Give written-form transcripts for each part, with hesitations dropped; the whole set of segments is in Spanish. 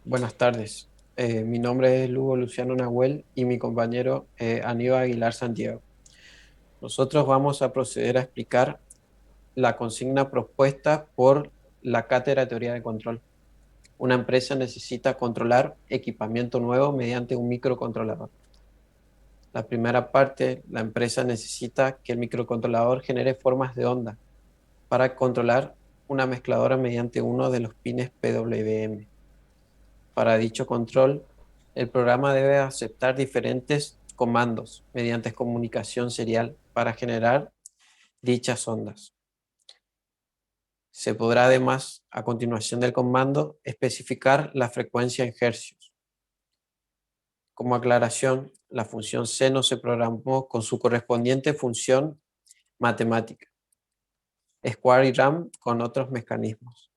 Buenas tardes. Mi nombre es Lugo Luciano Nahuel y mi compañero Aníbal Aguilar Santiago. Nosotros vamos a proceder a explicar la consigna propuesta por la Cátedra de Teoría de Control. Una empresa necesita controlar equipamiento nuevo mediante un microcontrolador. La primera parte, la empresa necesita que el microcontrolador genere formas de onda para controlar una mezcladora mediante uno de los pines PWM. Para dicho control, el programa debe aceptar diferentes comandos mediante comunicación serial para generar dichas ondas. Se podrá además, a continuación del comando, especificar la frecuencia en hercios. Como aclaración, la función seno se programó con su correspondiente función matemática, square y RAM con otros mecanismos.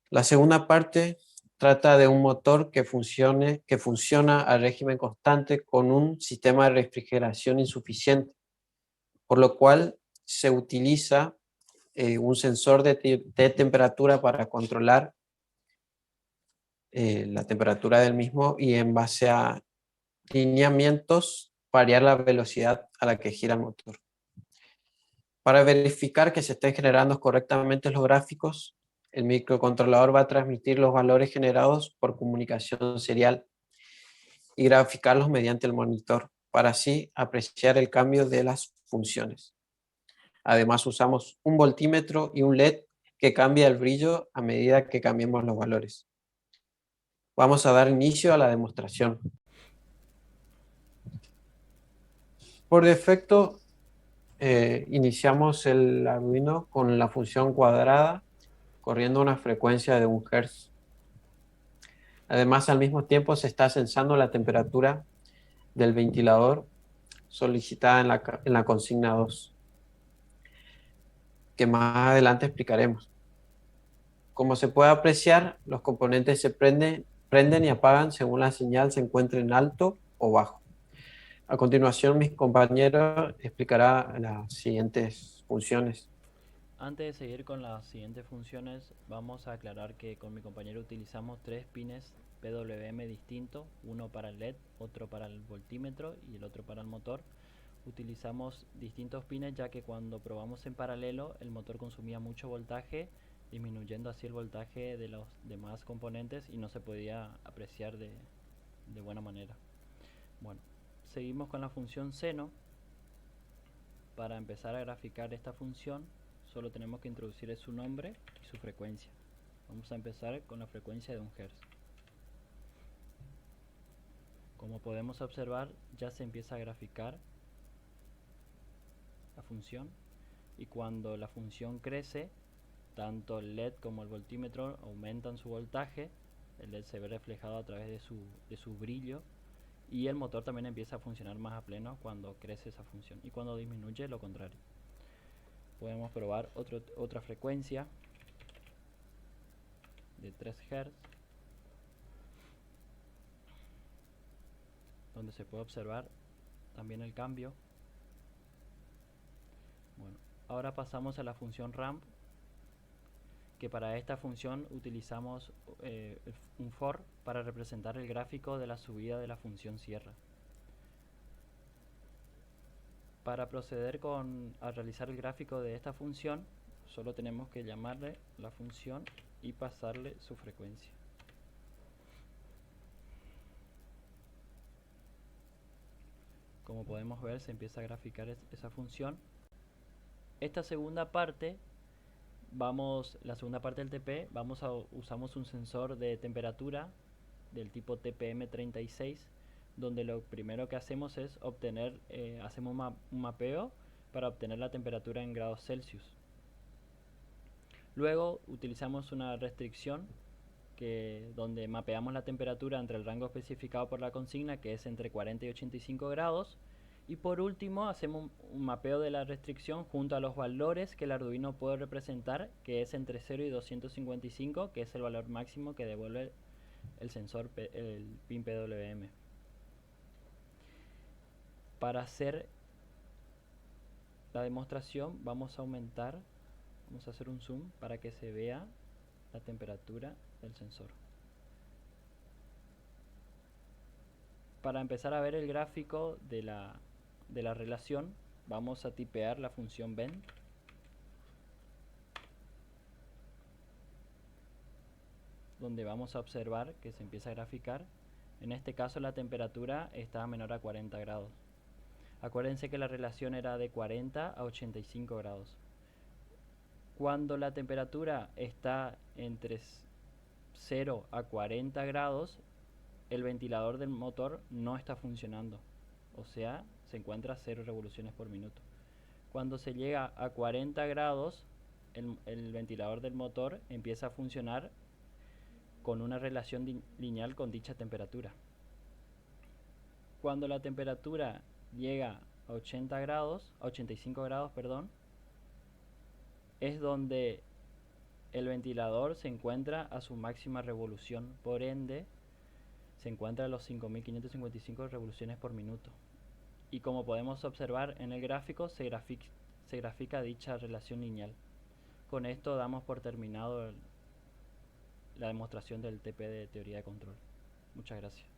La segunda parte trata de un motor que funciona a régimen constante con un sistema de refrigeración insuficiente, por lo cual se utiliza un sensor de temperatura para controlar la temperatura del mismo y en base a lineamientos variar la velocidad a la que gira el motor. Para verificar que se estén generando correctamente los gráficos, el microcontrolador va a transmitir los valores generados por comunicación serial y graficarlos mediante el monitor para así apreciar el cambio de las funciones. Además usamos un voltímetro y un LED que cambia el brillo a medida que cambiemos los valores. Vamos a dar inicio a la demostración. Por defecto, iniciamos el Arduino con la función cuadrada corriendo una frecuencia de 1 Hz. Además, al mismo tiempo se está sensando la temperatura del ventilador solicitada en la consigna 2, que más adelante explicaremos. Como se puede apreciar, los componentes se prenden y apagan según la señal se encuentre en alto o bajo. A continuación, mis compañeros explicará las siguientes funciones. Antes de seguir con las siguientes funciones, vamos a aclarar que con mi compañero utilizamos tres pines PWM distintos, uno para el LED, otro para el voltímetro y el otro para el motor. Utilizamos distintos pines ya que cuando probamos en paralelo el motor consumía mucho voltaje, disminuyendo así el voltaje de los demás componentes y no se podía apreciar de buena manera. Bueno, seguimos con la función seno. Para empezar a graficar esta función, solo tenemos que introducir su nombre y su frecuencia. Vamos a empezar con la frecuencia de 1 Hz. Como podemos observar, ya se empieza a graficar la función y cuando la función crece, tanto el LED como el voltímetro aumentan su voltaje, el LED se ve reflejado a través de su brillo y el motor también empieza a funcionar más a pleno cuando crece esa función y cuando disminuye lo contrario. Podemos probar otra frecuencia de 3 Hz, donde se puede observar también el cambio. Bueno, ahora pasamos a la función ramp, que para esta función utilizamos un for para representar el gráfico de la subida de la función sierra. Para proceder a realizar el gráfico de esta función, solo tenemos que llamarle la función y pasarle su frecuencia. Como podemos ver, se empieza a graficar esa función. Esta segunda parte, la segunda parte del TP, usamos un sensor de temperatura del tipo TPM36, donde lo primero que hacemos es hacemos un mapeo para obtener la temperatura en grados Celsius. Luego utilizamos una restricción donde mapeamos la temperatura entre el rango especificado por la consigna, que es entre 40 y 85 grados. Y por último hacemos un mapeo de la restricción junto a los valores que el Arduino puede representar, que es entre 0 y 255, que es el valor máximo que devuelve el sensor, el pin PWM. Para hacer la demostración vamos a hacer un zoom para que se vea la temperatura del sensor. Para empezar a ver el gráfico de la relación, vamos a tipear la función ven, donde vamos a observar que se empieza a graficar. En este caso la temperatura está menor a 40 grados. Acuérdense que la relación era de 40 a 85 grados. Cuando la temperatura está entre 0 a 40 grados, el ventilador del motor no está funcionando, o sea, se encuentra a 0 revoluciones por minuto. Cuando se llega a 40 grados, el ventilador del motor empieza a funcionar con una relación lineal con dicha temperatura. Cuando la temperatura llega a 80 grados, a 85 grados, perdón, es donde el ventilador se encuentra a su máxima revolución, por ende se encuentra a los 5555 revoluciones por minuto. Y como podemos observar en el gráfico, se grafica dicha relación lineal. Con esto damos por terminado la demostración del TP de teoría de control. Muchas gracias.